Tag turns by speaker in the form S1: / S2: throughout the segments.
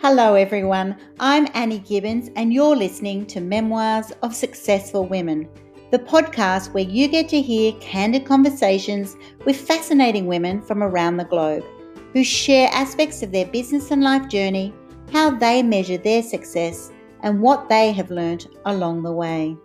S1: Hello everyone, I'm Annie Gibbins and you're listening to Memoirs of Successful Women, the podcast where you get to hear candid conversations with fascinating women from around the globe who share aspects of their business and life journey, how they measure their success and what they have learnt along the way.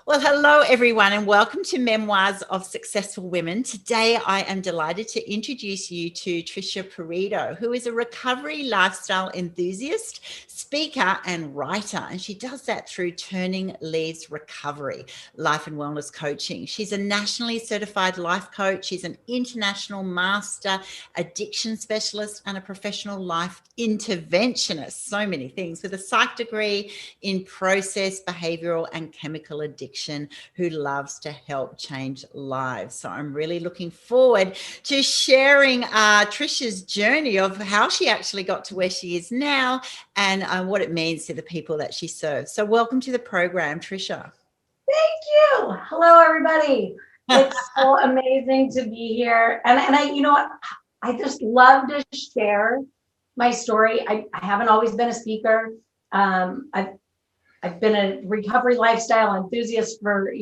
S1: Well, hello everyone and welcome to Memoirs of Successful Women. Today I am delighted to introduce you to Tricia Parido, who is a recovery lifestyle enthusiast, speaker and writer, and she does that through Turning Leaves Recovery, life and wellness coaching. She's a nationally certified life coach. She's an international master addiction specialist and a professional life interventionist, so many things, with a Psych Degree in process, behavioral and chemical addiction, who loves to help change lives. So I'm really looking forward to sharing Tricia's journey of how she actually got to where she is now and what it means to the people that she serves. So welcome to the program, Tricia.
S2: Thank you. Hello, everybody. It's so amazing to be here. And I, you know what? I just love to share my story. I haven't always been a speaker. I've been a recovery lifestyle enthusiast for,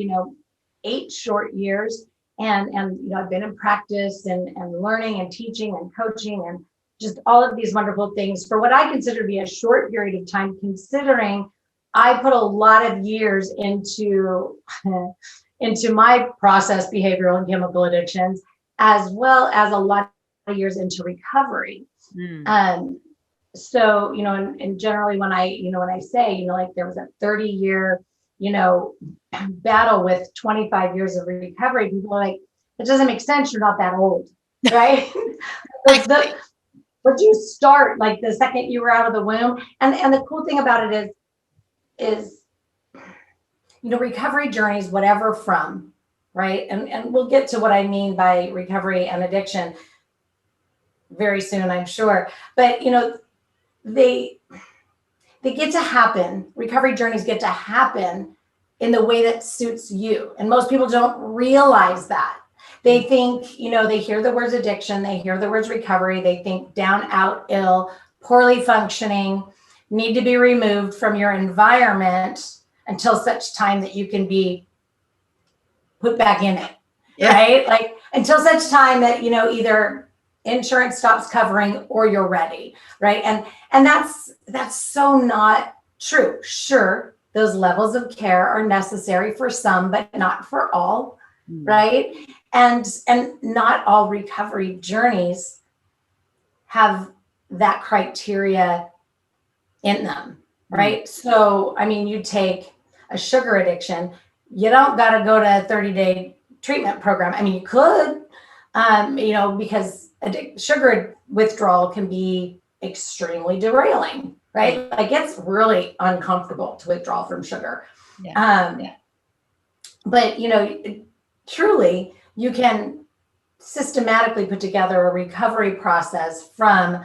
S2: 8 short years. And I've been in practice and learning and teaching and coaching and just all of these wonderful things for what I consider to be a short period of time, considering I put a lot of years into my process, behavioral and chemical addictions, as well as a lot of years into recovery. So, and generally when I say, like there was a 30-year, battle with 25 years of recovery, people are like, it doesn't make sense. You're not that old, right? But you start like the second you were out of the womb. And the cool thing about it is, recovery journeys, whatever from, right? And we'll get to what I mean by recovery and addiction very soon, I'm sure. But, they get to happen. Recovery journeys get to happen in the way that suits you. And most people don't realize that. They think, they hear the words addiction, they hear the words recovery, they think down, out, ill, poorly functioning, need to be removed from your environment until such time that you can be put back in it, right? Like until such time that, either insurance stops covering or you're ready, right? And that's so not true. Sure, those levels of care are necessary for some, but not for all, right? And not all recovery journeys have that criteria in them, right? So, you take a sugar addiction, you don't got to go to a 30-day treatment program. You could, because sugar withdrawal can be extremely derailing, right? Like it's really uncomfortable to withdraw from sugar. But, truly you can systematically put together a recovery process from,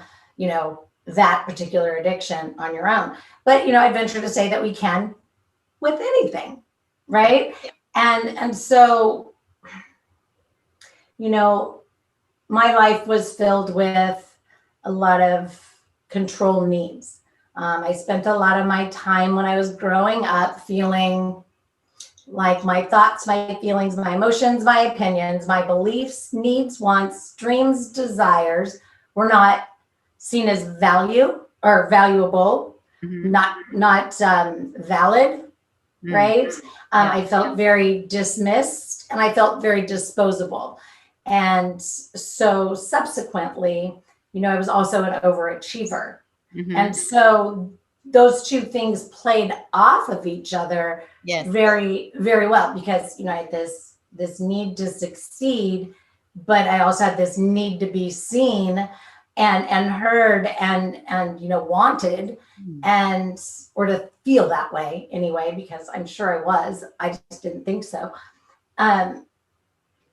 S2: that particular addiction on your own. But, I'd venture to say that we can with anything, right? And so, my life was filled with a lot of control needs. I spent a lot of my time when I was growing up feeling like my thoughts, my feelings, my emotions, my opinions, my beliefs, needs, wants, dreams, desires were not seen as value or valuable, not valid, right? I felt very dismissed and I felt very disposable. And so subsequently, I was also an overachiever. And so those two things played off of each other very, very well because, I had this need to succeed, but I also had this need to be seen and heard and wanted or to feel that way anyway, because I'm sure I was, I just didn't think so.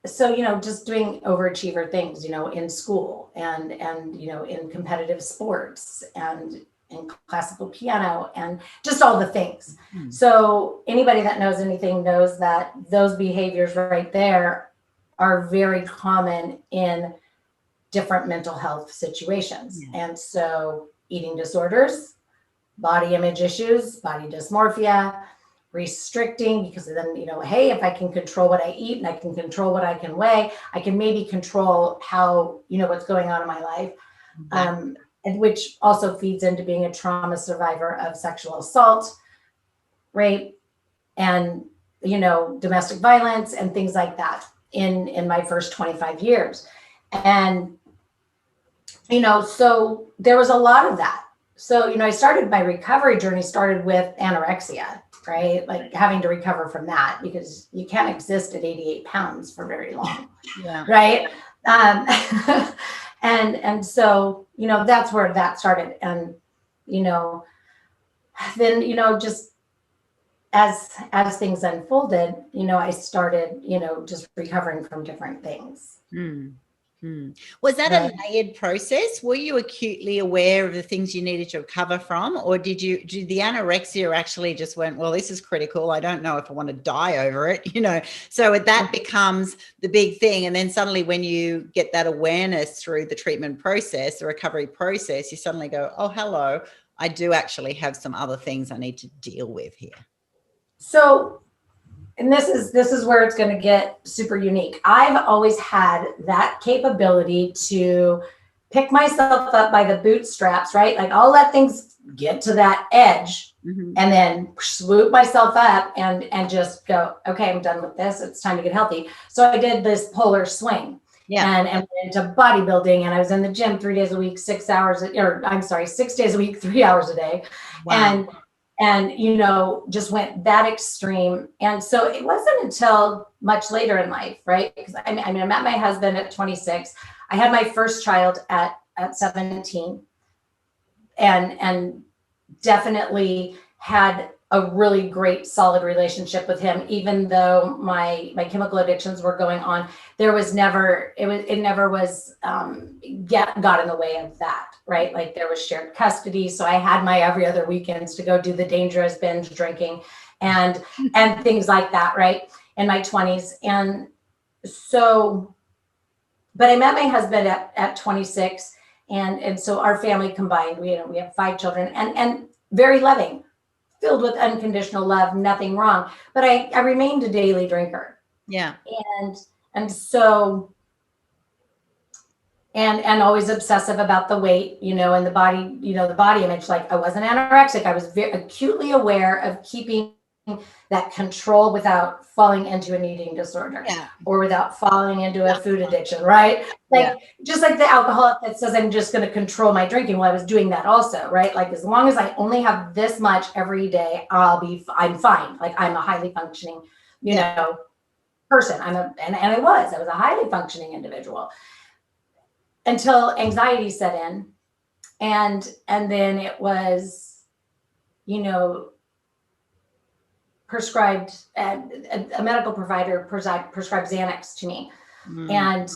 S2: So, just doing overachiever things, in school and in competitive sports and in classical piano and just all the things. So anybody that knows anything knows that those behaviors right there are very common in different mental health situations. And so eating disorders, body image issues, body dysmorphia, restricting, because then, hey, if I can control what I eat and I can control what I can weigh, I can maybe control how, what's going on in my life. And which also feeds into being a trauma survivor of sexual assault, rape, and, domestic violence and things like that in my first 25 years. And, so there was a lot of that. So, I started my recovery journey started with anorexia, right? Like having to recover from that, because you can't exist at 88 pounds for very long. Right. And so, that's where that started. And, then, just as things unfolded, I started, just recovering from different things.
S1: Was that a layered process? Were you acutely aware of the things you needed to recover from, or did the anorexia actually just went, well, this is critical, I don't know if I want to die over it, so that becomes the big thing. And then suddenly when you get that awareness through the treatment process, the recovery process, you suddenly go, oh, hello, I do actually have some other things I need to deal with here.
S2: So, and this is where it's going to get super unique. I've always had that capability to pick myself up by the bootstraps, right? Like I'll let things get to that edge and then swoop myself up and just go, okay, I'm done with this. It's time to get healthy. So I did this polar swing and went into bodybuilding, and I was in the gym 3 days a week, 6 days a week, 3 hours a day. Wow. And, just went that extreme. And so it wasn't until much later in life, right? Because I met my husband at 26. I had my first child at 17 and definitely had a really great, solid relationship with him, even though my chemical addictions were going on. There was never, it never was got in the way of that, right? Like there was shared custody. So I had my every other weekends to go do the dangerous binge drinking and things like that, right? In my 20s. And so, but I met my husband at 26. And so our family combined, we have 5 children and very loving, filled with unconditional love, nothing wrong. But I remained a daily drinker.
S1: Yeah.
S2: And so, and always obsessive about the weight, and the body, the body image. Like I wasn't anorexic. I was very acutely aware of keeping that control without falling into an eating disorder or without falling into a food addiction, right? Like just like the alcoholic that says I'm just going to control my drinking. Well, I was doing that also, right? Like as long as I only have this much every day, I'm fine. Like I'm a highly functioning, person. And I was a highly functioning individual until anxiety set in. And then it was, prescribed, a medical provider prescribed Xanax to me. And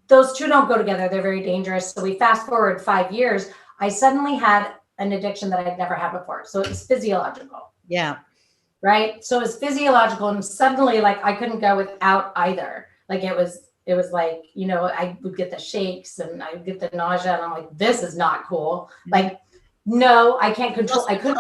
S2: those two don't go together. They're very dangerous. So we fast forward 5 years, I suddenly had an addiction that I'd never had before. So it was physiological.
S1: Yeah.
S2: Right. So it was physiological, and suddenly like I couldn't go without either. Like it was like, I would get the shakes and I would get the nausea, and I'm like, this is not cool. Like, no, I can't control. I couldn't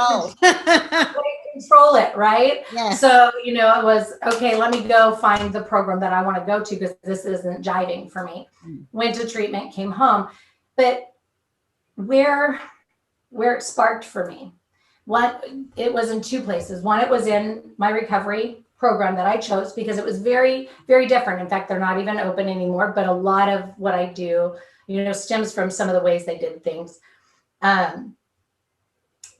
S2: control it. Right. Yeah. So, it was, okay, let me go find the program that I want to go to, because this isn't jiving for me. Went to treatment, came home. But where it sparked for me, it was in 2 places. One, it was in my recovery program that I chose, because it was very, very different. In fact, they're not even open anymore, but a lot of what I do, stems from some of the ways they did things.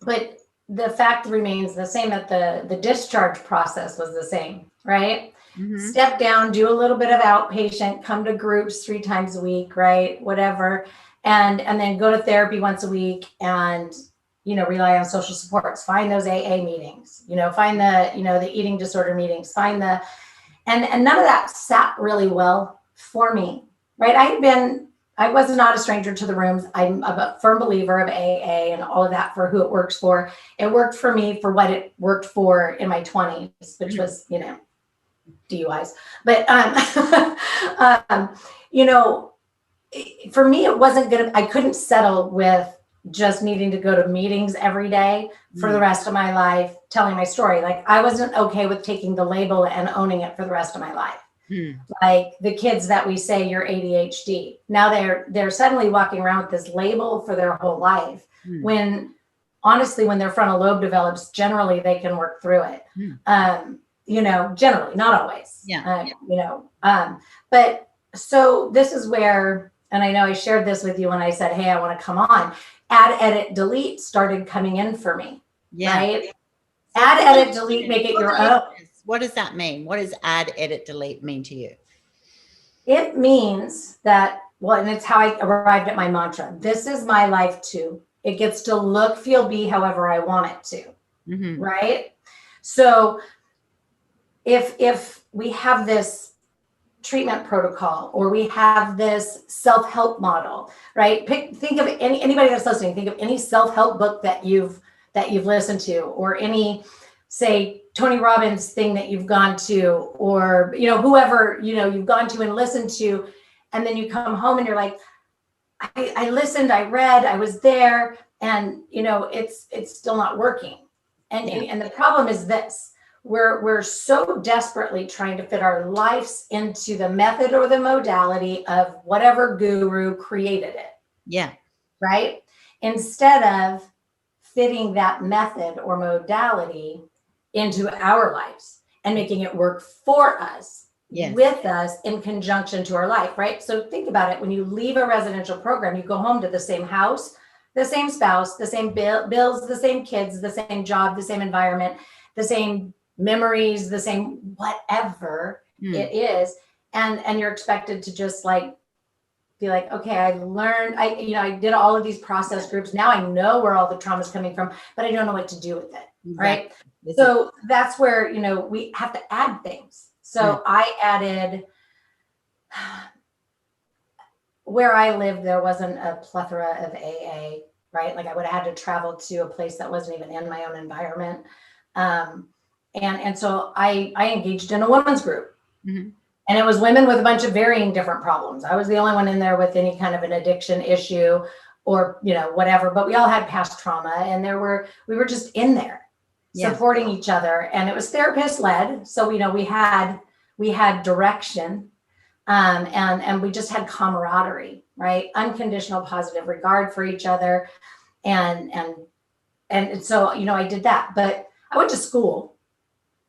S2: But the fact remains the same, that the discharge process was the same, right? Step down, do a little bit of outpatient, come to groups 3 times a week, right? Whatever. And then go to therapy once a week, and rely on social supports, find those AA meetings, find the, the eating disorder meetings, find and none of that sat really well for me, right? I was not a stranger to the rooms. I'm a firm believer of AA and all of that for who it works for. It worked for me for what it worked for in my 20s, which was, DUIs. But, for me, it wasn't gonna, I couldn't settle with just needing to go to meetings every day for the rest of my life, telling my story. Like, I wasn't okay with taking the label and owning it for the rest of my life. Like the kids that we say you're ADHD. Now they're suddenly walking around with this label for their whole life. When honestly, when their frontal lobe develops, generally they can work through it. You know, generally, not always. You know, but so this is where, and I know I shared this with you when I said, hey, I want to come on. Add, edit, delete started coming in for me. Right? Add, edit, delete, make it your own.
S1: What does that mean? What does add, edit, delete mean to you?
S2: It means that, well, and it's how I arrived at my mantra. This is my life too. It gets to look, feel, be however I want it to. Right? So if we have this treatment protocol, or we have this self-help model, right? Think of anybody that's listening, think of any self-help book that you've listened to, or any, say, Tony Robbins thing that you've gone to, or, you know, whoever, you know, you've gone to and listened to, and then you come home and you're like, I listened, I read, I was there, and, you know, it's still not working. And the problem is this. We're so desperately trying to fit our lives into the method or the modality of whatever guru created it.
S1: Yeah.
S2: Right? Instead of fitting that method or modality into our lives and making it work for us, with us, in conjunction to our life, right? So think about it. When you leave a residential program, you go home to the same house, the same spouse, the same bills, the same kids, the same job, the same environment, the same memories, the same whatever it is, and you're expected to just like be like, okay, I learned, I did all of these process groups. Now I know where all the trauma is coming from, but I don't know what to do with it. Right? So that's where, you know, we have to add things. So I added, where I lived, there wasn't a plethora of AA, right? Like I would have had to travel to a place that wasn't even in my own environment. And so I engaged in a women's group, and it was women with a bunch of varying different problems. I was the only one in there with any kind of an addiction issue or, you know, whatever, but we all had past trauma, and we were just in there supporting each other, and it was therapist led. So, you know, we had direction, and we just had camaraderie, right? Unconditional positive regard for each other. And so, you know, I did that, but I went to school,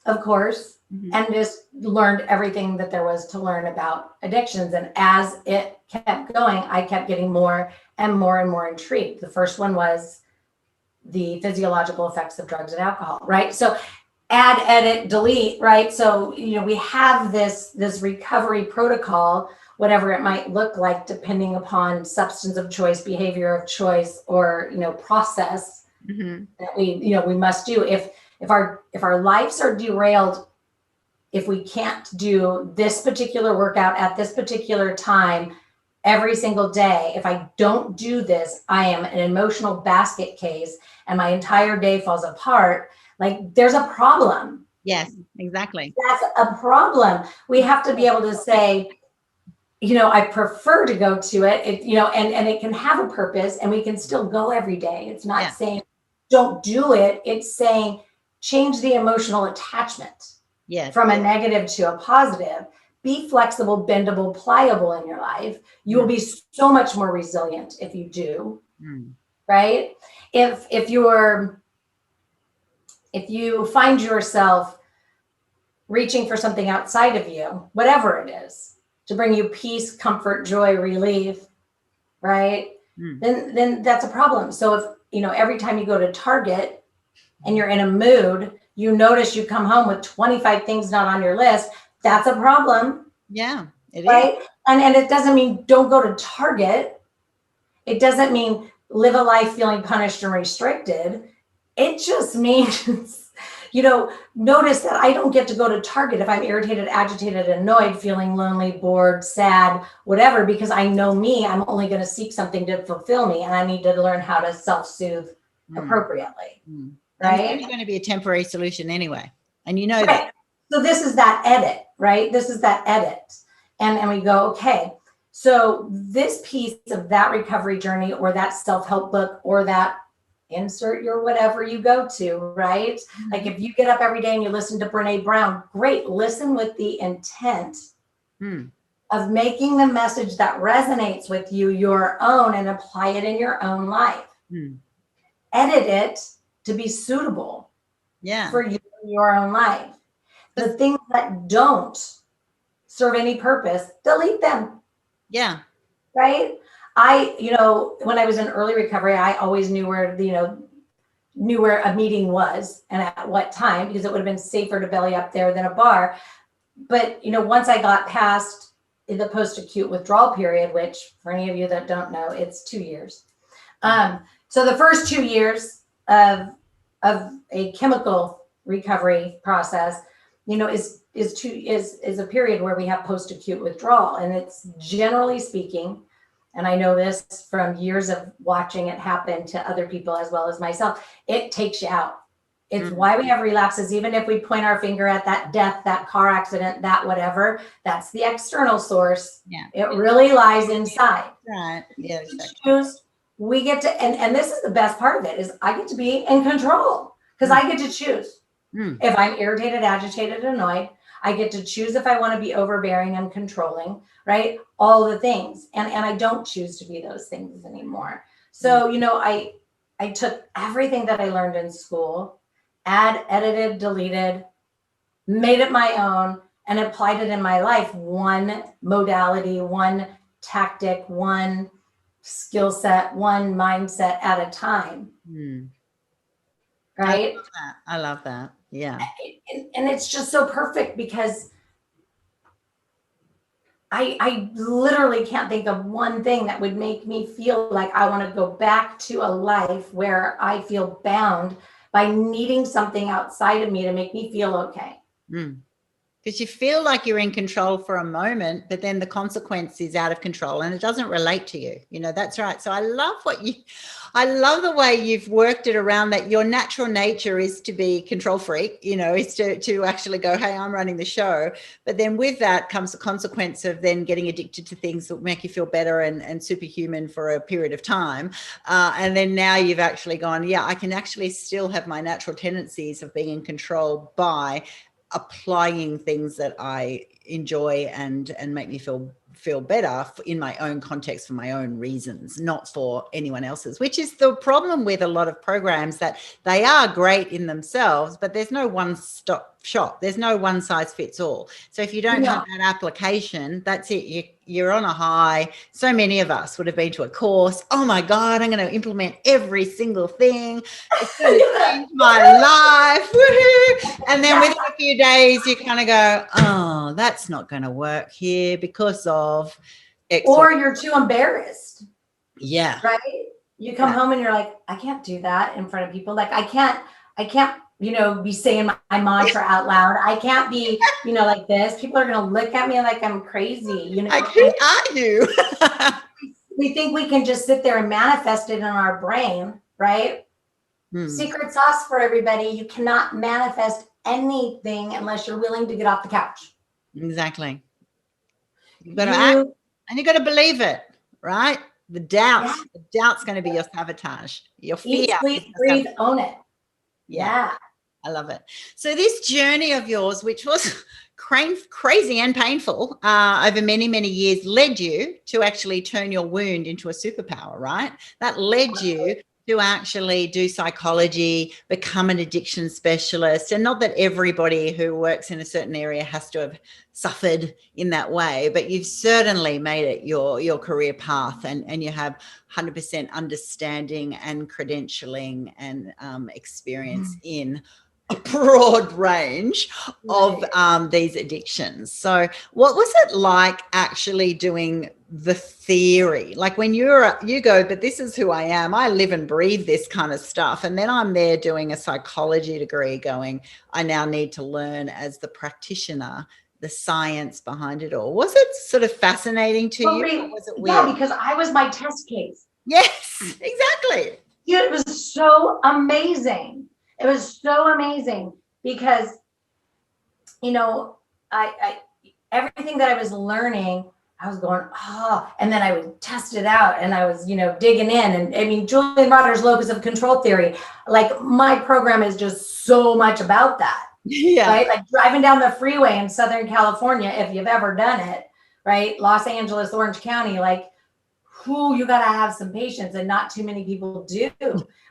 S2: of course, and just learned everything that there was to learn about addictions. And as it kept going, I kept getting more and more and more intrigued. The first one was the physiological effects of drugs and alcohol, right? So add, edit, delete, right? So, you know, we have this recovery protocol, whatever it might look like, depending upon substance of choice, behavior of choice, or, you know, process that we must do. If our lives are derailed, if we can't do this particular workout at this particular time every single day, if I don't do this, I am an emotional basket case and my entire day falls apart. Like, there's a problem.
S1: Yes, exactly.
S2: That's a problem. We have to be able to say, you know, I prefer to go to it, you know, and it can have a purpose, and we can still go every day. It's not saying don't do it. It's saying change the emotional attachment from a negative to a positive. Be flexible, bendable, pliable in your life. You will be so much more resilient if you do, right? If you find yourself reaching for something outside of you, whatever it is, to bring you peace, comfort, joy, relief, right? Then that's a problem. So if, you know, every time you go to Target and you're in a mood, you notice you come home with 25 things not on your list, that's a problem.
S1: Yeah, it
S2: right?
S1: is.
S2: And it doesn't mean don't go to Target. It doesn't mean live a life feeling punished and restricted. It just means, you know, notice that I don't get to go to Target if I'm irritated, agitated, annoyed, feeling lonely, bored, sad, whatever, because I know me, I'm only going to seek something to fulfill me, and I need to learn how to self-soothe appropriately. Right?
S1: And it's only going to be a temporary solution anyway. And you know that.
S2: So this is that edit, right? This is that edit. And we go, okay, So this piece of that recovery journey, or that self-help book, or that insert your whatever you go to, right?
S1: Mm-hmm.
S2: Like if you get up every day and you listen to Brene Brown, great. Listen with the intent of making the message that resonates with you your own, and apply it in your own life. Edit it to be suitable for you in your own life. The things that don't serve any purpose, delete them.
S1: Yeah.
S2: Right. When I was in early recovery, I always knew where, knew where a meeting was and at what time, because it would have been safer to belly up there than a bar. But, once I got past the post-acute withdrawal period, which for any of you that don't know, it's 2 years. So the first 2 years of a chemical recovery process, is a period where we have post-acute withdrawal. And it's, generally speaking, and I know this from years of watching it happen to other people as well as myself, it takes you out. It's why we have relapses. Even if we point our finger at that death, that car accident, that whatever, that's the external source.
S1: Yeah.
S2: It really lies inside.
S1: Right. Yeah, exactly.
S2: We get to, and this is the best part of it, is I get to be in control, because I get to choose. If I'm irritated, agitated, annoyed, I get to choose if I want to be overbearing and controlling, right? All the things. And I don't choose to be those things anymore. So, I took everything that I learned in school, edited, deleted, made it my own, and applied it in my life. One modality, one tactic, one skill set, one mindset at a time. Right?
S1: I love that. Yeah.
S2: And it's just so perfect, because I literally can't think of one thing that would make me feel like I want to go back to a life where I feel bound by needing something outside of me to make me feel okay.
S1: Because you feel like you're in control for a moment, but then the consequence is out of control and it doesn't relate to you. That's right. So I love the way you've worked it around that. Your natural nature is to be control freak, is to actually go, hey, I'm running the show. But then with that comes the consequence of then getting addicted to things that make you feel better and superhuman for a period of time. And then now you've actually gone, yeah, I can actually still have my natural tendencies of being in control by applying things that I enjoy and make me feel better in my own context, for my own reasons, not for anyone else's, which is the problem with a lot of programs, that they are great in themselves, but there's no one-stop shop. There's no one size fits all. So if you don't have that application, that's it. You're on a high. So many of us would have been to a course. Oh my God, I'm going to implement every single thing. It's going to change my life. Woohoo! And then within a few days, you kind of go, oh, that's not going to work here because of X.
S2: Or you're too embarrassed.
S1: Yeah.
S2: Right? You come home and you're like, I can't do that in front of people. Like I can't, be saying my mantra out loud. I can't be, like this. People are going to look at me like I'm crazy.
S1: Like, who are you?
S2: We think we can just sit there and manifest it in our brain, right? Secret sauce for everybody. You cannot manifest anything unless you're willing to get off the couch.
S1: Exactly. You've got to act, and you've got to believe it, right? The doubt's going to be your sabotage. Your fear.
S2: Eat, sleep, breathe, own it.
S1: Yeah. I love it. So this journey of yours, which was crazy and painful over many, many years, led you to actually turn your wound into a superpower, right? That led you to actually do psychology, become an addiction specialist. And not that everybody who works in a certain area has to have suffered in that way, but you've certainly made it your career path, and you have 100% understanding and credentialing and experience in a broad range of these addictions. So what was it like actually doing the theory? Like when you go, but this is who I am, I live and breathe this kind of stuff. And then I'm there doing a psychology degree going, I now need to learn as the practitioner the science behind it all. Was it sort of fascinating to you? Or was it weird?
S2: Yeah, because I was my test case.
S1: Yes, exactly.
S2: Dude, it was so amazing. It was so amazing because, I everything that I was learning, I was going, oh, and then I would test it out, and I was, digging in. And I mean, Julian Rotter's locus of control theory, like my program is just so much about that, right? Like driving down the freeway in Southern California, if you've ever done it, right? Los Angeles, Orange County, like, you got to have some patience, and not too many people do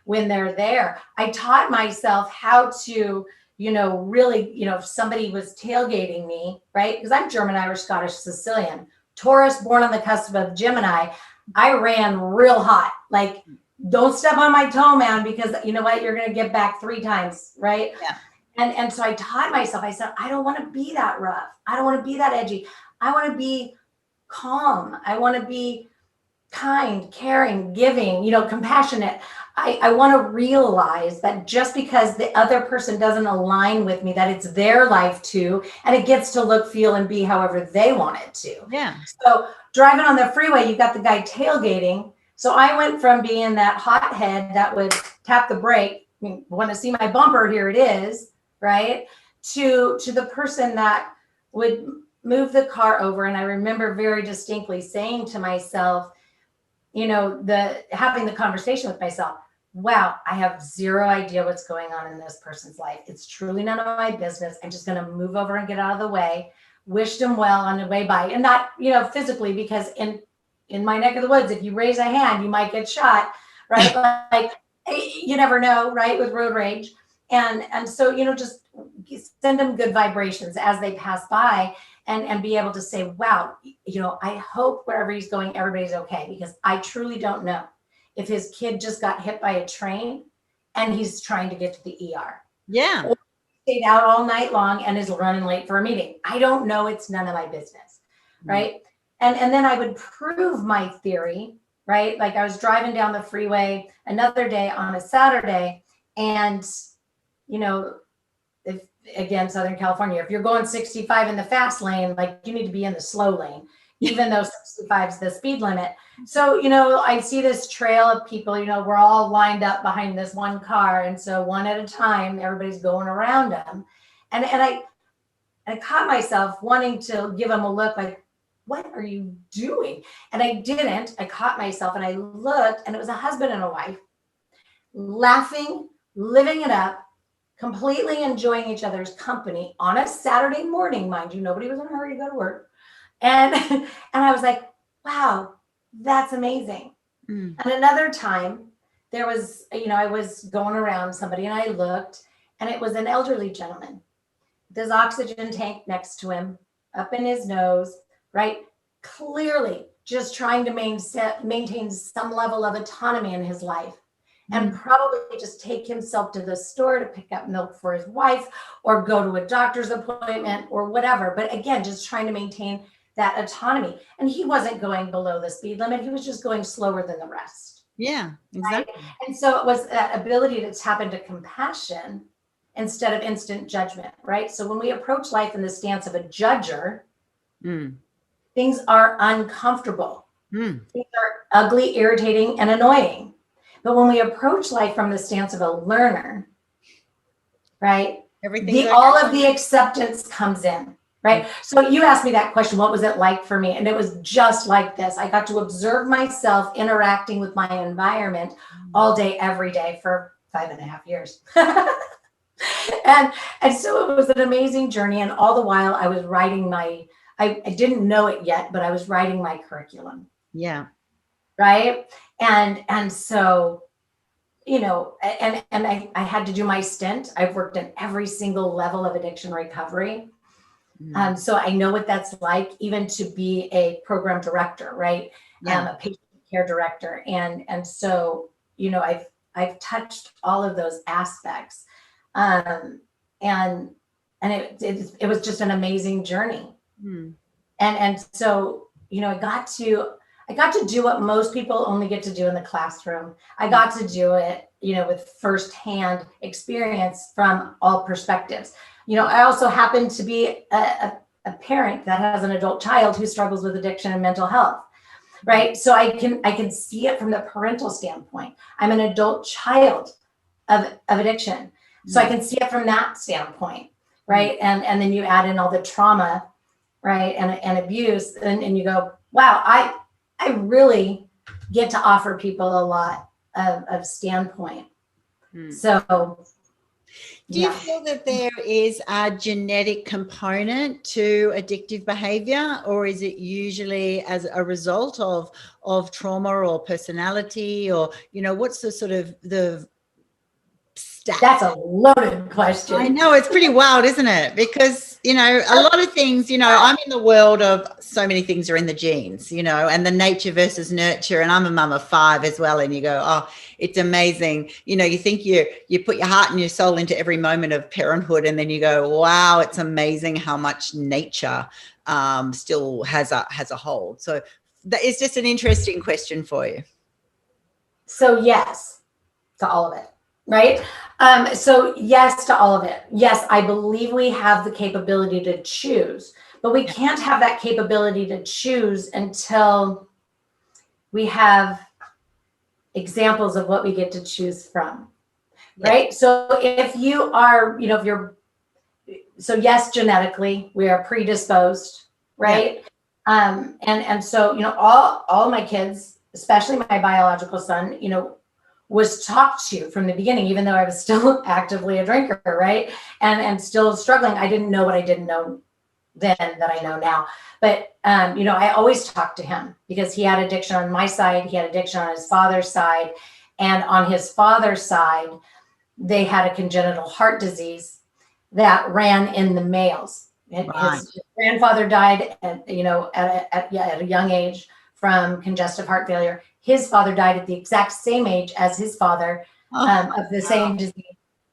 S2: when they're there. I taught myself how to, really, if somebody was tailgating me, right? Because I'm German, Irish, Scottish, Sicilian, Taurus, born on the cusp of Gemini. I ran real hot. Like, don't step on my toe, man, because you know what? You're going to get back 3 times, right?
S1: Yeah.
S2: And so I taught myself, I said, I don't want to be that rough. I don't want to be that edgy. I want to be calm. I want to be kind, caring, giving, compassionate. I want to realize that just because the other person doesn't align with me, that it's their life too, and it gets to look, feel, and be however they want it to.
S1: Yeah.
S2: So driving on the freeway, you got the guy tailgating. So I went from being that hothead that would tap the brake, want to see my bumper, here it is, right? To the person that would move the car over. And I remember very distinctly saying to myself, having the conversation with myself, wow, I have zero idea what's going on in this person's life. It's truly none of my business. I'm just going to move over and get out of the way, wish them well on the way by, and not, physically, because in my neck of the woods, if you raise a hand, you might get shot, right? Like, you never know, right? With road rage. And so, just send them good vibrations as they pass by, and be able to say, wow, I hope wherever he's going, everybody's okay, because I truly don't know if his kid just got hit by a train and he's trying to get to the ER.
S1: Yeah.
S2: Or stayed out all night long and is running late for a meeting. I don't know. It's none of my business. Right. And then I would prove my theory, right? Like I was driving down the freeway another day on a Saturday, and, if, again, Southern California, if you're going 65 in the fast lane, like you need to be in the slow lane, even though 65 is the speed limit. So, I see this trail of people, we're all lined up behind this one car. And so one at a time, everybody's going around them. And I caught myself wanting to give them a look like, what are you doing? And I didn't. I caught myself and I looked, and it was a husband and a wife laughing, living it up, completely enjoying each other's company on a Saturday morning, mind you. Nobody was in a hurry to go to work. And I was like, wow, that's amazing. And another time there was, I was going around somebody and I looked, and it was an elderly gentleman with his oxygen tank next to him, up in his nose, right? Clearly just trying to maintain some level of autonomy in his life, and probably just take himself to the store to pick up milk for his wife, or go to a doctor's appointment or whatever. But again, just trying to maintain that autonomy. And he wasn't going below the speed limit. He was just going slower than the rest.
S1: Yeah, exactly.
S2: Right? And so it was that ability to tap into compassion instead of instant judgment, right? So when we approach life in the stance of a judger, things are uncomfortable. Things are ugly, irritating, and annoying. But when we approach life from the stance of a learner, right, all of the acceptance comes in, right? So you asked me that question, what was it like for me? And it was just like this. I got to observe myself interacting with my environment all day, every day for 5.5 years. And so it was an amazing journey. And all the while I was writing I didn't know it yet, but I was writing my curriculum.
S1: Yeah.
S2: Right. And so, and I had to do my stint. I've worked in every single level of addiction recovery. So I know what that's like, even to be a program director, right? A patient care director. And so, I've touched all of those aspects. And it was just an amazing journey. And so, I got to do what most people only get to do in the classroom. I got to do it, with firsthand experience from all perspectives. I also happen to be a parent that has an adult child who struggles with addiction and mental health, right? So I can see it from the parental standpoint. I'm an adult child of addiction. So I can see it from that standpoint, right? And then you add in all the trauma right, and abuse, and you go, wow, I really get to offer people a lot of standpoint. So
S1: do you feel that there is a genetic component to addictive behavior, or is it usually as a result of trauma or personality, or, you know, what's the sort of the stats?
S2: That's a loaded question.
S1: I know, it's pretty wild, isn't it? Because, you know, a lot of things, you know, I'm in the world of so many things are in the genes, you know, and the nature versus nurture. And I'm a mum of 5 as well. And you go, oh, it's amazing. You know, you think you put your heart and your soul into every moment of parenthood. And then you go, wow, it's amazing how much nature still has a hold. So that is just an interesting question for you.
S2: So yes to all of it, right? So yes to all of it. Yes, I believe we have the capability to choose, but we can't have that capability to choose until we have examples of what we get to choose from, right? So if you are, you know, so yes, genetically we are predisposed, right? And so, you know, all my kids, especially my biological son, you know, was talked to from the beginning, even though I was still actively a drinker, right? And still struggling. I didn't know what I didn't know then that I know now. But, you know, I always talked to him because he had addiction on my side. He had addiction on his father's side. And on his father's side, they had a congenital heart disease that ran in the males. His grandfather died at, you know, at a young age from congestive heart failure. His father died at the exact same age as his father of the same disease.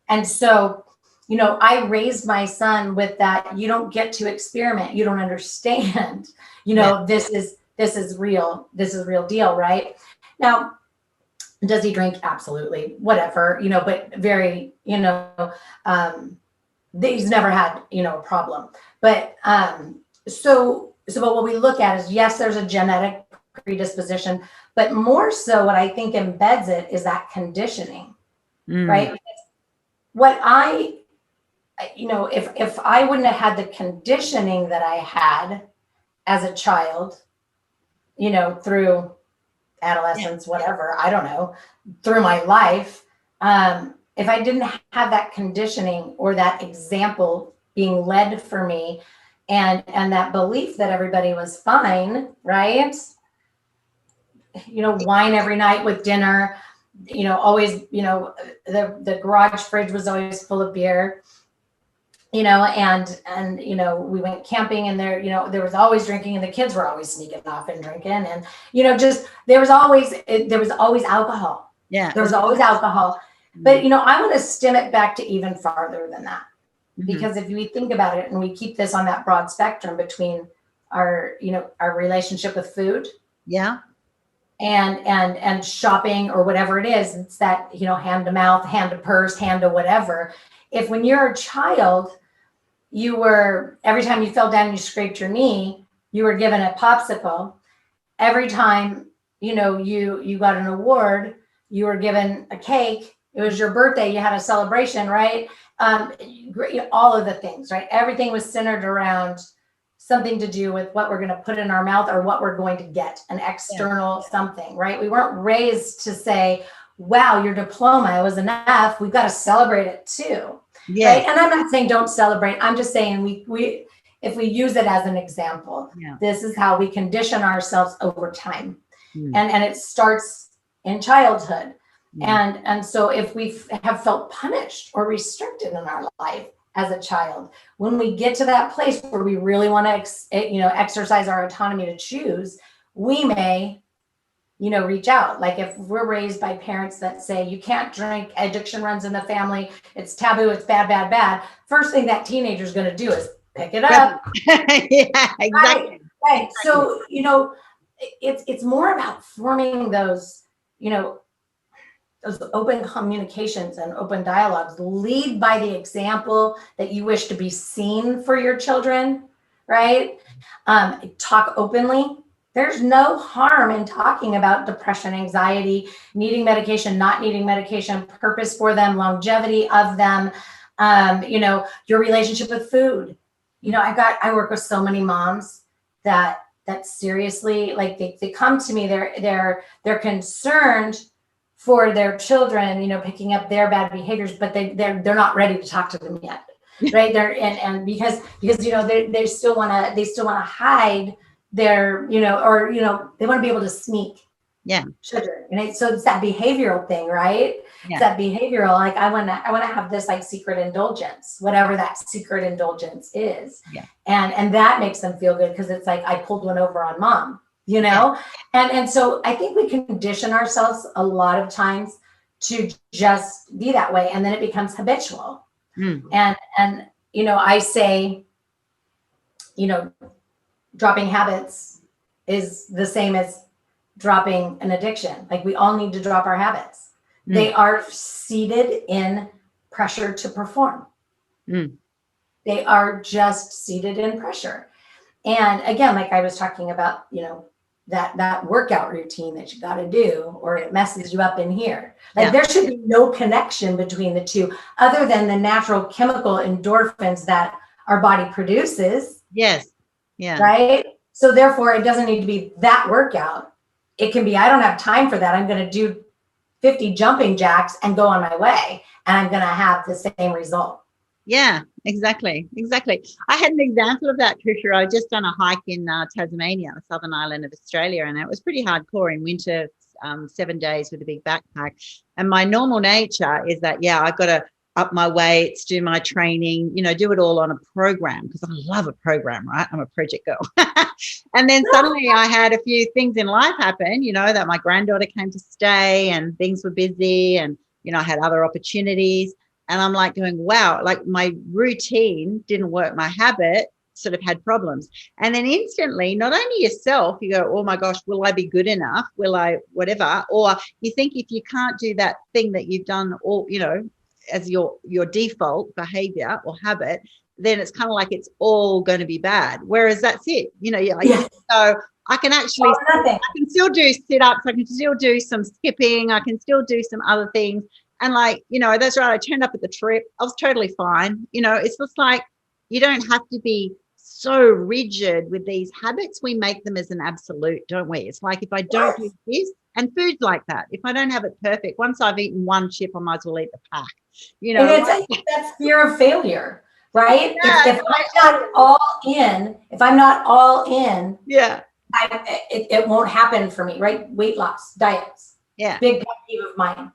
S2: And so, you know, I raised my son with that. You don't get to experiment. You don't understand. You know, this is real. This is real deal, right? Now, does he drink? Absolutely. Whatever, you know, but very, you know, he's never had, you know, a problem. But so what we look at is, yes, there's a genetic predisposition, but more so what I think embeds it is that conditioning, right? Because what you know, if I wouldn't have had the conditioning that I had as a child, you know, through adolescence, whatever, I don't know, through my life, if I didn't have that conditioning or that example being led for me, and that belief that everybody was fine, right? You know, wine every night with dinner, you know, always, you know, the garage fridge was always full of beer, you know, and, you know, we went camping and there, you know, there was always drinking and the kids were always sneaking off and drinking. And, you know, just, there was always alcohol.
S1: Yeah.
S2: There was always alcohol. But, you know, I want to stem it back to even farther than that. Because if we think about it and we keep this on that broad spectrum between our, you know, our relationship with food.
S1: Yeah.
S2: And shopping or whatever it is, it's that, you know, hand to mouth, hand to purse, hand to whatever. If when you're a child, you were, every time you fell down and you scraped your knee, you were given a popsicle. Every time, you know, you got an award, you were given a cake. It was your birthday, you had a celebration, right? All of the things, right? Everything was centered around something to do with what we're going to put in our mouth or what we're going to get, an external something, right? We weren't raised to say, wow, your diploma was an F. We've got to celebrate it too. Right? And I'm not saying don't celebrate. I'm just saying we if we use it as an example, this is how we condition ourselves over time. And it starts in childhood. And so if we have felt punished or restricted in our life as a child, when we get to that place where we really want to, you know, exercise our autonomy to choose, we may, you know, reach out. Like if we're raised by parents that say, you can't drink, addiction runs in the family, it's taboo, it's bad, bad, bad. First thing that teenager is going to do is pick it up.
S1: Yeah, exactly.
S2: Right. So, you know, it's more about forming those, you know, those open communications and open dialogues. Lead by the example that you wish to be seen for your children, right? Talk openly. There's no harm in talking about depression, anxiety, needing medication, not needing medication, purpose for them, longevity of them, you know, your relationship with food. I work with so many moms that seriously, like they come to me, they're concerned for their children, picking up their bad behaviors, but they're not ready to talk to them yet. Right. And because they still want to hide their, or, they want to be able to sneak sugar. And so it's that behavioral thing, right? Yeah. It's that behavioral, like I want to have this like secret indulgence, whatever that secret indulgence is.
S1: Yeah.
S2: And that makes them feel good because it's like, I pulled one over on mom, Yeah. And so I think we condition ourselves a lot of times to just be that way. And then it becomes habitual. And I say, dropping habits is the same as dropping an addiction. Like we all need to drop our habits. They are seated in pressure to perform. They are just seated in pressure. And again, like I was talking about, that workout routine that you got to do, or it messes you up in here. Like there should be no connection between the two other than the natural chemical endorphins that our body produces.
S1: Yes. Yeah.
S2: Right. So therefore it doesn't need to be that workout. It can be, I don't have time for that. I'm going to do 50 jumping jacks and go on my way. And I'm going to have the same result.
S1: Yeah, exactly. I had an example of that, Tricia. I just done a hike in Tasmania, the southern island of Australia, and it was pretty hardcore in winter, 7 days with a big backpack. And my normal nature is that, I've got to up my weights, do my training, do it all on a program because I love a program, right? I'm a project girl. And then suddenly I had a few things in life happen, that my granddaughter came to stay and things were busy and, I had other opportunities. And I'm like going, wow, like my routine didn't work. My habit sort of had problems. And then instantly, not only yourself, you go, oh my gosh, will I be good enough? Will I, whatever? Or you think if you can't do that thing that you've done all, as your default behavior or habit, then it's kind of like it's all going to be bad. Whereas that's it, so I can actually, I can still do sit-ups. I can still do some skipping. I can still do some other things. And like, that's right. I turned up at the trip. I was totally fine. It's just like, you don't have to be so rigid with these habits. We make them as an absolute, don't we? It's like, if I don't do this, and food's like that. If I don't have it perfect, once I've eaten one chip, I might as well eat the pack.
S2: And that's fear of failure, right? Yeah, if I'm not all in, it won't happen for me, right? Weight loss, diets, big pet peeve of mine.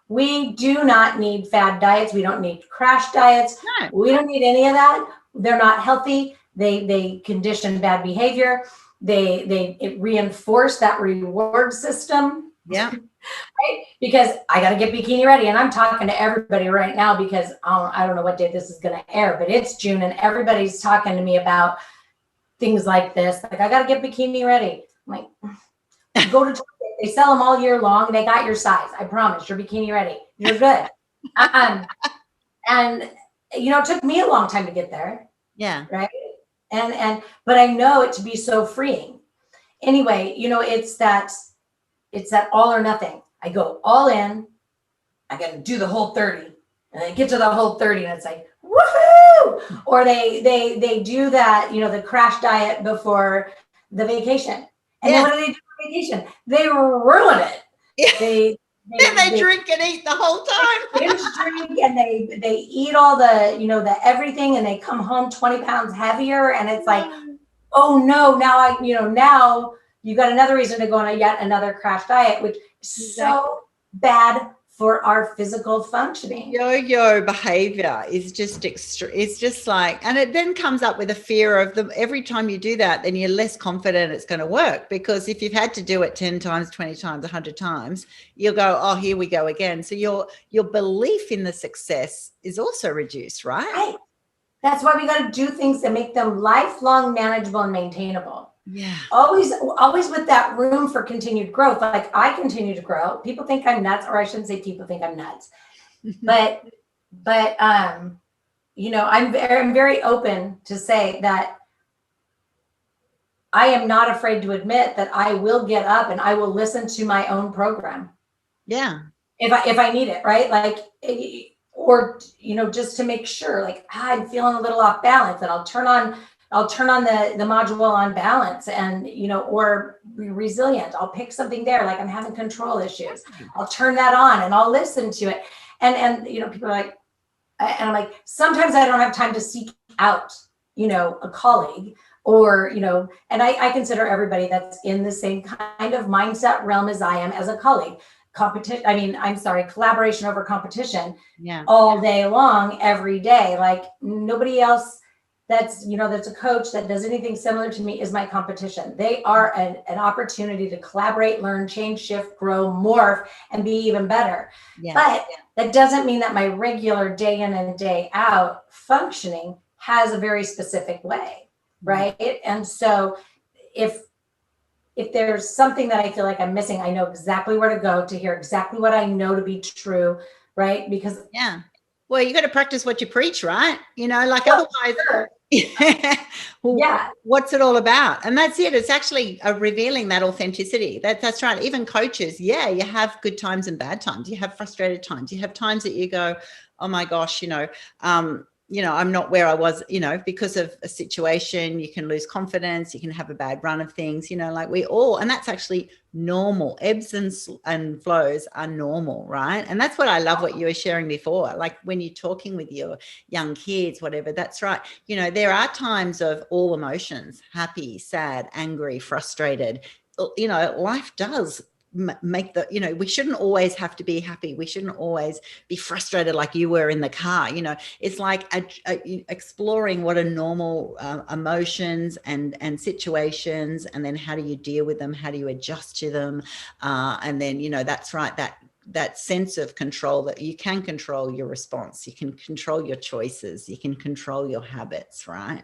S2: We do not need fad diets. We don't need crash diets. No. We don't need any of that. They're not healthy. They condition bad behavior. It reinforce that reward system.
S1: Yeah.
S2: Right? Because I got to get bikini ready. And I'm talking to everybody right now because I don't know what day this is going to air, but it's June and everybody's talking to me about things like this. Like, I got to get bikini ready. I'm like, go to Target. They sell them all year long. They got your size. I promise. You're bikini ready. You're good. And it took me a long time to get there.
S1: Yeah.
S2: Right. But I know it to be so freeing. Anyway, it's that all or nothing. I go all in. I got to do the whole 30, and I get to the whole 30, and it's like, woohoo! Or they do that, the crash diet before the vacation. And then what do they do for vacation? They ruin it.
S1: Yeah. They drink and eat the whole time.
S2: They drink and they eat all the everything, and they come home 20 pounds heavier. And it's like, oh no, now now you got another reason to go on yet another crash diet, which is so bad for our physical functioning.
S1: Yo-yo behavior is just extra. It's just like, and it then comes up with a fear of them. Every time you do that, then you're less confident it's going to work, because if you've had to do it 10 times, 20 times, 100 times, you'll go, oh, here we go again. So your belief in the success is also reduced, right?
S2: Right. That's why we got to do things that make them lifelong, manageable, and maintainable.
S1: Yeah.
S2: Always with that room for continued growth. Like, I continue to grow. People think I'm nuts, or I shouldn't say people think I'm nuts, but I'm very open to say that I am not afraid to admit that I will get up and I will listen to my own program.
S1: Yeah.
S2: If I need it, right? Like, or, just to make sure, like, I'm feeling a little off balance, and I'll turn on the module on balance, and, or be resilient. I'll pick something there, like I'm having control issues. I'll turn that on and I'll listen to it. And people are like, and I'm like, sometimes I don't have time to seek out, a colleague, or, and I consider everybody that's in the same kind of mindset realm as I am as a colleague. Collaboration over competition, all day long, every day. Like, nobody else that's a coach that does anything similar to me is my competition. They are an opportunity to collaborate, learn, change, shift, grow, morph, and be even better. But that doesn't mean that my regular day in and day out functioning has a very specific way, right? And so if there's something that I feel like I'm missing, I know exactly where to go to hear exactly what I know to be true, right? Because
S1: well, you got to practice what you preach, right? Otherwise, what's it all about? And that's it. It's actually revealing that authenticity. That's right. Even coaches, you have good times and bad times. You have frustrated times. You have times that you go, oh my gosh, I'm not where I was, because of a situation. You can lose confidence. You can have a bad run of things, like we all, and that's actually normal. Ebbs and flows are normal, right? And that's what I love what you were sharing before. Like when you're talking with your young kids, whatever, that's right. There are times of all emotions, happy, sad, angry, frustrated. Life does make we shouldn't always have to be happy. We shouldn't always be frustrated like you were in the car. It's like exploring what are normal emotions and situations, and then how do you deal with them? How do you adjust to them? And then, that's right, that sense of control, that you can control your response, you can control your choices, you can control your habits, right?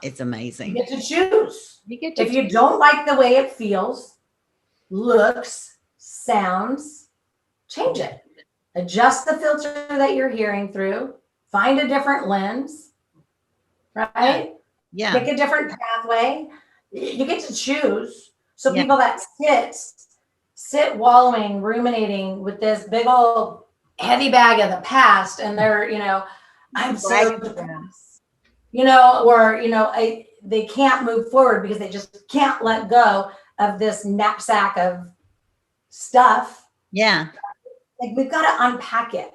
S1: It's amazing.
S2: You get to choose. If you don't like the way it feels, looks, sounds, change it. Adjust the filter that you're hearing through. Find a different lens, right? Pick a different pathway. You get to choose. So people that sit wallowing, ruminating with this big old heavy bag of the past, and they're, I'm so depressed, or, they can't move forward because they just can't let go of this knapsack of stuff. Like, we've got to unpack it.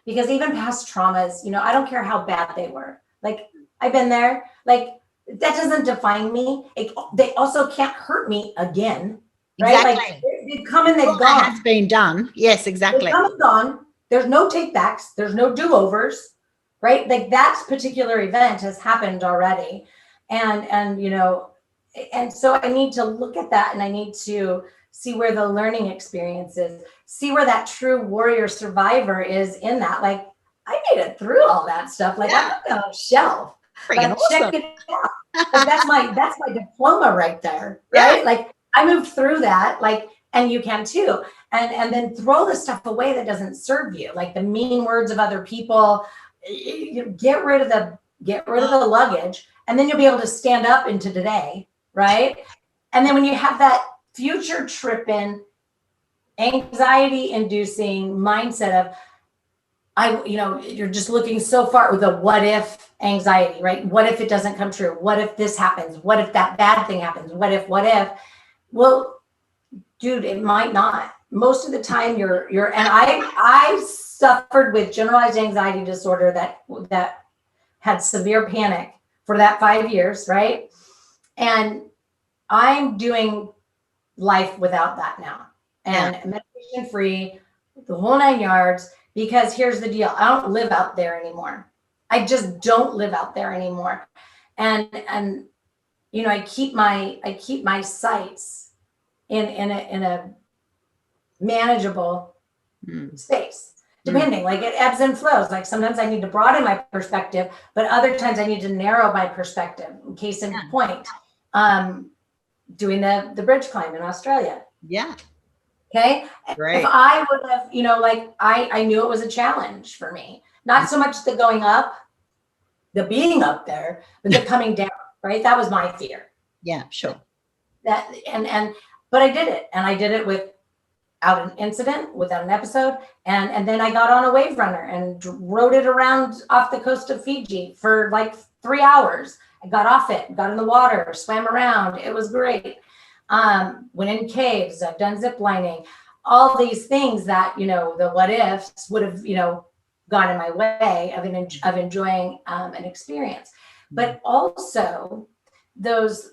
S2: Because even past traumas, I don't care how bad they were. Like, I've been there. Like, that doesn't define me. They also can't hurt me again. Right?
S1: Exactly.
S2: Like, they've come and they've gone.
S1: That has been done. Yes, exactly.
S2: They've come and gone. There's no take-backs. There's no do-overs. Right? Like, that particular event has happened already. And so I need to look at that, and I need to see where the learning experience is, see where that true warrior survivor is in that. Like, I made it through all that stuff. Like, I'm not on a shelf.
S1: Freaking awesome.
S2: Check it out. Like, that's my diploma right there. Right? Like, I moved through that, like, and you can too. And then throw the stuff away that doesn't serve you, like the mean words of other people. Get rid of the luggage, and then you'll be able to stand up into today. Right. And then when you have that future tripping, anxiety inducing mindset of, you're just looking so far with a what if anxiety, right? What if it doesn't come true? What if this happens? What if that bad thing happens? What if? Well, dude, it might not. Most of the time and I suffered with generalized anxiety disorder that had severe panic for that 5 years. Right. And I'm doing life without that now, and medication free, the whole 9 yards, because here's the deal. I don't live out there anymore. I just don't live out there anymore. And I keep my sights in a manageable space. Depending, like, it ebbs and flows. Like, sometimes I need to broaden my perspective, but other times I need to narrow my perspective. Case in point, doing the bridge climb in Australia. Okay.
S1: Great.
S2: If I would have, I knew it was a challenge for me. Not so much the going up, the being up there, but the coming down, right? That was my fear.
S1: Yeah, sure.
S2: But I did it, and I did it with without an incident, without an episode. And then I got on a wave runner and rode it around off the coast of Fiji for like 3 hours. I got off it, got in the water, swam around. It was great. Went in caves. I've done zip lining, all these things that, you know, the what ifs would have, you know, gone in my way of enjoying an experience. But also those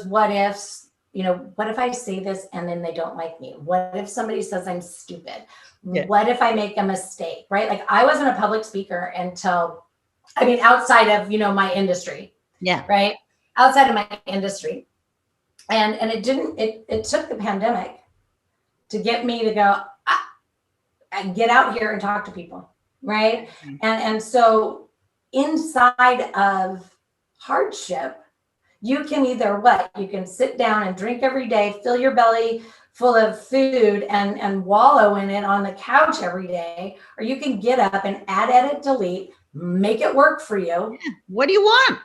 S2: what ifs, you know, what if I say this and then they don't like me? What if somebody says I'm stupid? Yeah. What if I make a mistake, right? Like I wasn't a public speaker until, I mean, outside of, you know, my industry.
S1: Yeah.
S2: Right. Outside of my industry. And it took the pandemic to get me to go, get out here and talk to people. Right. Mm-hmm. And so inside of hardship, you can either you can sit down and drink every day, fill your belly full of food and wallow in it on the couch every day, or you can get up and add, edit, delete, make it work for you.
S1: Yeah. What do you want?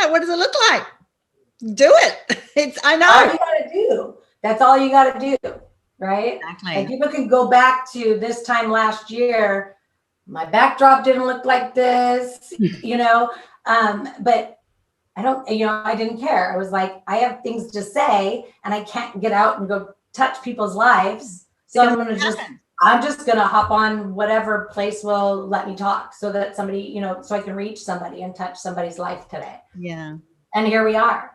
S1: What does it look like? Do it. I know.
S2: All you got to do. That's all you got to do. Right.
S1: Exactly.
S2: And people can go back to this time last year. My backdrop didn't look like this, you know, but I don't, you know, I didn't care. I was like, I have things to say and I can't get out and go touch people's lives. So I'm just going to hop on whatever place will let me talk so that somebody, you know, so I can reach somebody and touch somebody's life today.
S1: Yeah.
S2: And here we are.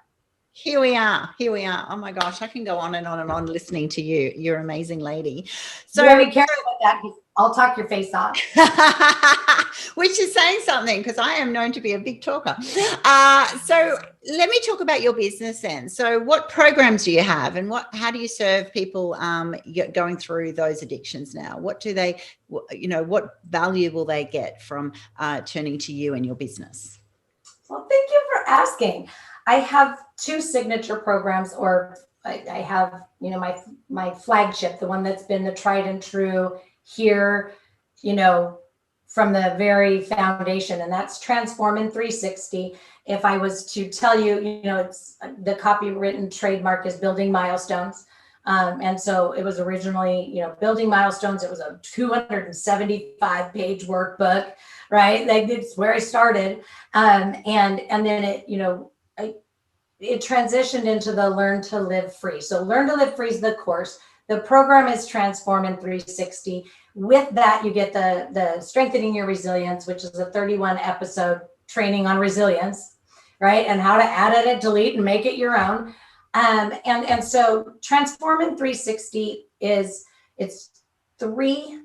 S1: Here we are. Oh my gosh, I can go on and on and on listening to you. You're an amazing lady.
S2: So be careful with that because I'll talk your face off.
S1: Which is saying something because I am known to be a big talker. So let me talk about your business then. So what programs do you have and how do you serve people going through those addictions now? What do they, you know, what value will they get from turning to you and your business?
S2: Well, thank you for asking. I have 2 signature programs, or I have, you know, my flagship, the one that's been the tried and true here, you know, from the very foundation, and that's Transform in 360. If I was to tell you, you know, it's the copywritten trademark is building milestones. And so it was originally, you know, building milestones. It was a 275-page workbook, right? Like it's where I started. And then it, you know, it transitioned into the Learn to Live Free. So Learn to Live Free is the course. The program is Transform in 360. With that, you get the Strengthening Your Resilience, which is a 31 episode training on resilience, right? And how to add, edit, delete, and make it your own. And so Transform in 360 it's 30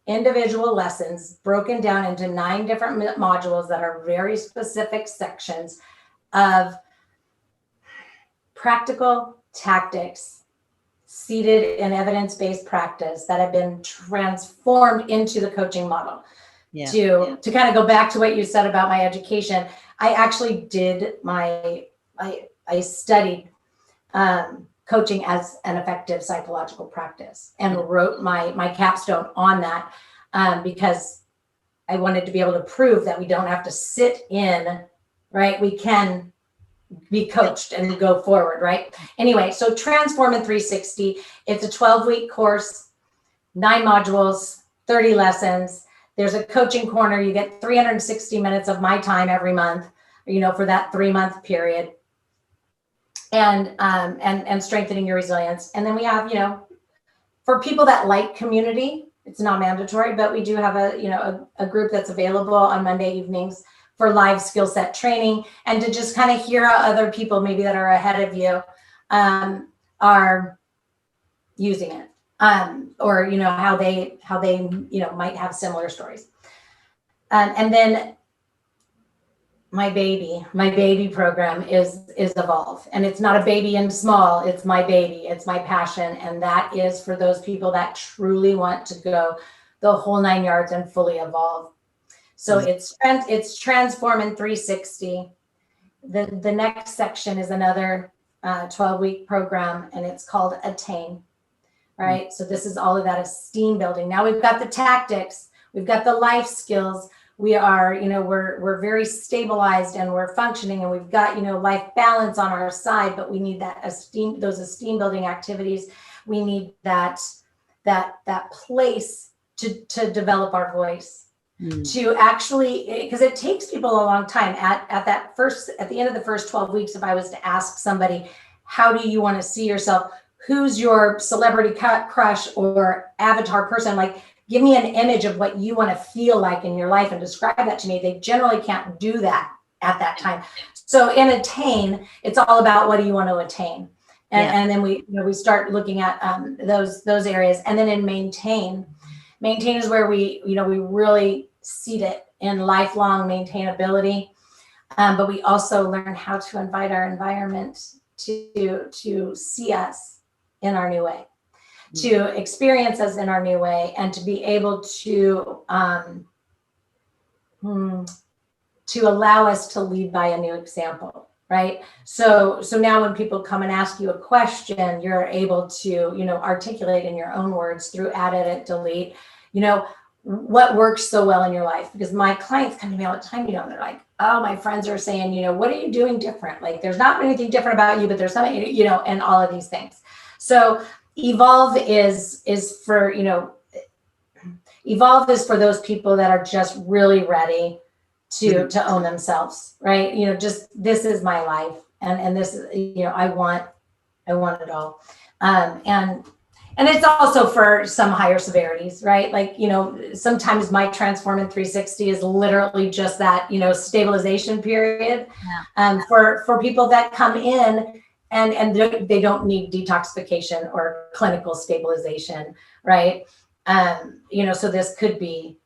S2: individual lessons broken down into 9 different modules that are very specific sections of practical tactics seated in evidence-based practice that have been transformed into the coaching model. To kind of go back to what you said about my education, I actually did I studied coaching as an effective psychological practice and wrote my capstone on that because I wanted to be able to prove that we don't have to sit in, right? We can be coached and go forward, right? Anyway, so Transform in 360, it's a 12-week course, 9 modules, 30 lessons. There's a coaching corner. You get 360 minutes of my time every month, you know, for that 3-month period. And strengthening your resilience. And then we have, you know, for people that like community, it's not mandatory, but we do have a group that's available on Monday evenings for live skill set training and to just kind of hear how other people maybe that are ahead of you are using it or, you know, how they, you know, might have similar stories. And then my baby program is Evolve, and it's not a baby and small, it's my baby, it's my passion. And that is for those people that truly want to go the whole 9 yards and fully evolve. So it's Transform in 360. The next section is another 12-week program, and it's called Attain, right? So this is all of that esteem building. Now we've got the tactics, we've got the life skills, we are, we're very stabilized and we're functioning and we've got, life balance on our side, but we need those esteem building activities. We need that place to develop our voice, to actually, because it takes people a long time at the end of the first 12 weeks. If I was to ask somebody, how do you want to see yourself? Who's your celebrity crush or avatar person? Like, give me an image of what you want to feel like in your life and describe that to me. They generally can't do that at that time. So in attain, it's all about what do you want to attain? And then we start looking at those areas. And then in maintain is where we really seed it in lifelong maintainability. But we also learn how to invite our environment to see us in our new way, to experience us in our new way, and to be able to allow us to lead by a new example. Right. So now when people come and ask you a question, you're able to, articulate in your own words through add, edit, delete, what works so well in your life. Because my clients come to me all the time, they're like, oh, my friends are saying, what are you doing different? Like, there's not anything different about you, but there's something, and all of these things. So evolve is for those people that are just really ready to own themselves, right? Just, this is my life, and this is, I want it all. And it's also for some higher severities, right? Like, sometimes my Transform in 360 is literally just that, stabilization period. For people that come in and they don't need detoxification or clinical stabilization, right? So this could be,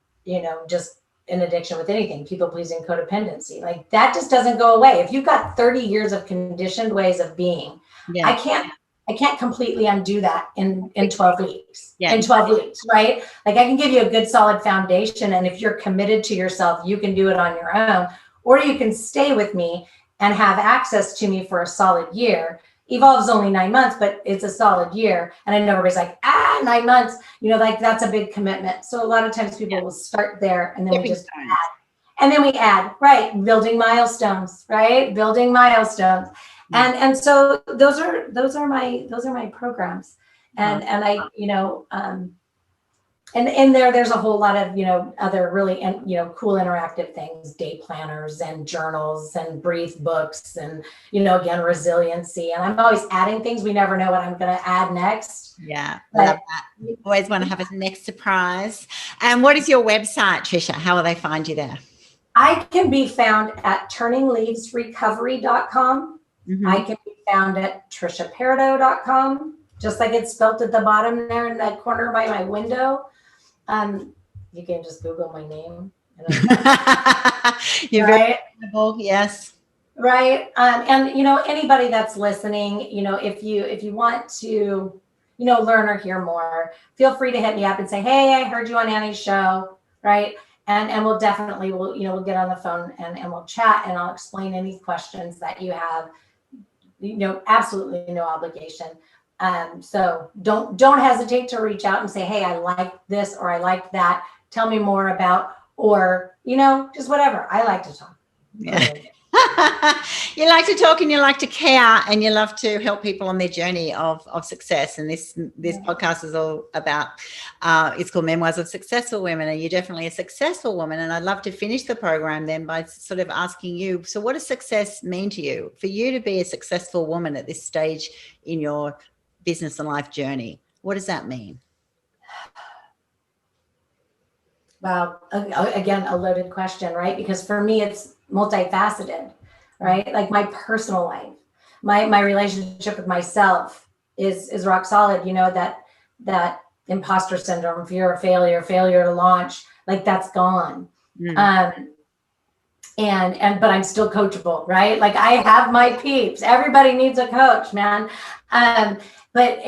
S2: just an addiction with anything, people pleasing, codependency, like that just doesn't go away. If you've got 30 years of conditioned ways of being, I can't completely undo that in 12 weeks, in 12 weeks, right? Like, I can give you a good solid foundation. And if you're committed to yourself, you can do it on your own, or you can stay with me and have access to me for a solid year. Evolve's only 9 months, but it's a solid year. And I know everybody's like, 9 months, like that's a big commitment. So a lot of times people will start there, and then we just add. And then we add, right? Building milestones, right? Building milestones. And so those are my programs. And I, and in there's a whole lot of, other really, cool interactive things, day planners and journals and brief books and, again, resiliency. And I'm always adding things. We never know what I'm going to add next.
S1: Yeah. I love that. You always want to have a next surprise. And what is your website, Tricia? How will they find you there?
S2: I can be found at turningleavesrecovery.com. I can be found at triciaparido.com, just like it's spelt at the bottom there in that corner by my window. You can just Google my name.
S1: You're right. Very yes.
S2: Right. And anybody that's listening, if you want to, learn or hear more, feel free to hit me up and say, hey, I heard you on Annie's show. Right. And we'll definitely, we'll get on the phone and we'll chat, and I'll explain any questions that you have. Absolutely no obligation. So don't hesitate to reach out and say, hey, I like this, or I like that. Tell me more about, or, just whatever. I like to talk.
S1: Yeah. You like to talk, and you like to care, and you love to help people on their journey of success. And this podcast is all about, it's called Memoirs of Successful Women, and you're definitely a successful woman. And I'd love to finish the program then by sort of asking you, so what does success mean to you? For you to be a successful woman at this stage in your business and life journey, what does that mean?
S2: Wow. Again, a loaded question, right? Because for me, it's multifaceted, right? Like my personal life, my relationship with myself is rock solid. That imposter syndrome, fear of failure to launch, like that's gone. But I'm still coachable, right? Like I have my peeps. Everybody needs a coach, man. But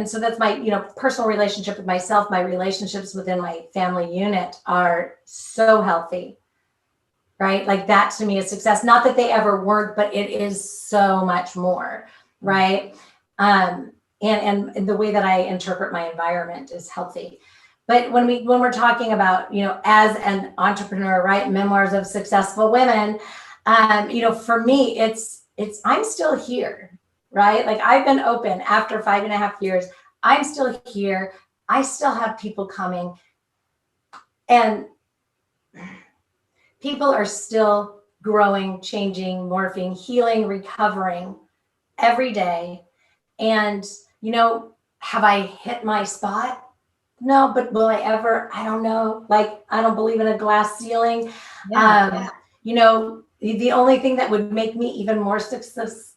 S2: so that's my, personal relationship with myself. My relationships within my family unit are so healthy, right? Like that to me is success. Not that they ever weren't, but it is so much more, right? And the way that I interpret my environment is healthy. But when we're talking about, as an entrepreneur, right, memoirs of successful women, for me, it's I'm still here, right? Like I've been open after 5.5 years. I'm still here. I still have people coming, and people are still growing, changing, morphing, healing, recovering every day. And, have I hit my spot? No, but will I ever? I don't know. Like, I don't believe in a glass ceiling. Yeah. The only thing that would make me even more successful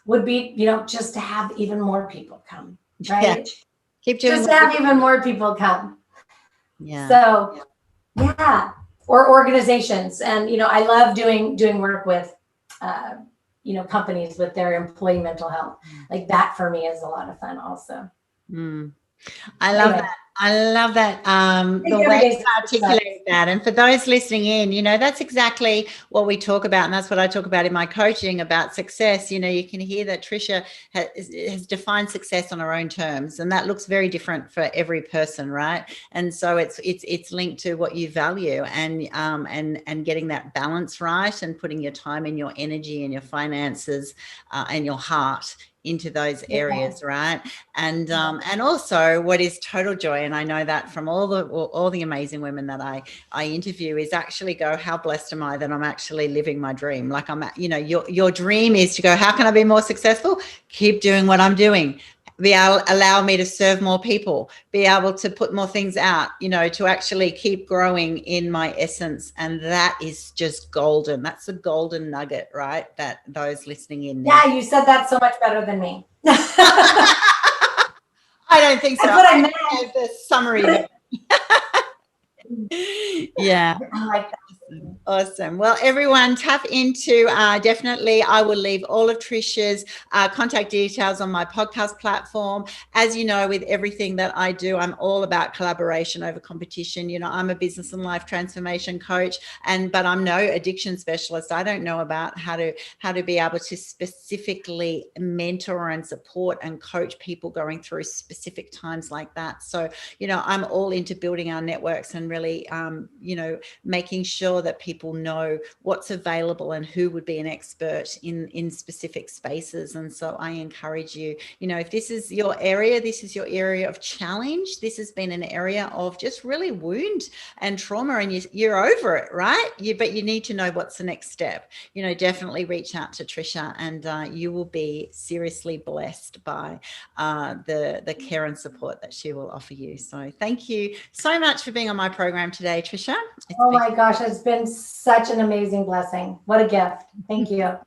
S2: would be, just to have even more people come, right?
S1: Yeah. Keep doing
S2: just to have even more people come.
S1: Yeah.
S2: So, yeah. Or organizations. And, I love doing work with, companies with their employee mental health. Like that for me is a lot of fun also.
S1: I love that. I love that. The way you articulate that. And for those listening in, that's exactly what we talk about. And that's what I talk about in my coaching about success. You can hear that Tricia has defined success on her own terms. And that looks very different for every person, right? And so it's linked to what you value and getting that balance right and putting your time and your energy and your finances and your heart into those areas, right? And also what is total joy, and I know that from all the amazing women that I interview, is actually go, how blessed am I that I'm actually living my dream? Like your dream is to go, how can I be more successful? Keep doing what I'm doing. Allow me to serve more people, be able to put more things out, to actually keep growing in my essence. And that is just golden. That's a golden nugget, right? That those listening in.
S2: Yeah, you said that so much better than me.
S1: I don't think so.
S2: That's what I meant.
S1: The summary. Yeah.
S2: I like that.
S1: Awesome. Well, everyone, tap into definitely. I will leave all of Tricia's contact details on my podcast platform. As you know, with everything that I do, I'm all about collaboration over competition. I'm a business and life transformation coach, but I'm no addiction specialist. I don't know about how to be able to specifically mentor and support and coach people going through specific times like that. So, I'm all into building our networks and really, making sure that people know what's available and who would be an expert in specific spaces. And so I encourage you, if this is your area, this is your area of challenge, this has been an area of just really wound and trauma, and you're over it, right? But you need to know what's the next step. Definitely reach out to Tricia, and you will be seriously blessed by the care and support that she will offer you. So thank you so much for being on my program today, Tricia.
S2: Oh my gosh, it's been such an amazing blessing. What a gift. Thank you.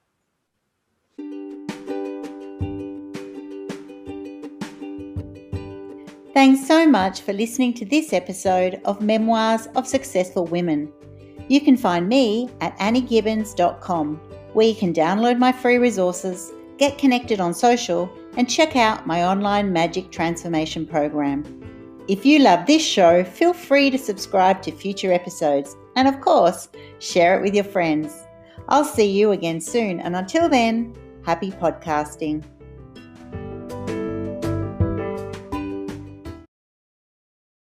S1: Thanks so much for listening to this episode of Memoirs of Successful Women. You can find me at anniegibbins.com, where you can download my free resources, get connected on social, and check out my online magic transformation program. If you love this show, feel free to subscribe to future episodes and, of course, share it with your friends. I'll see you again soon, and until then, happy podcasting.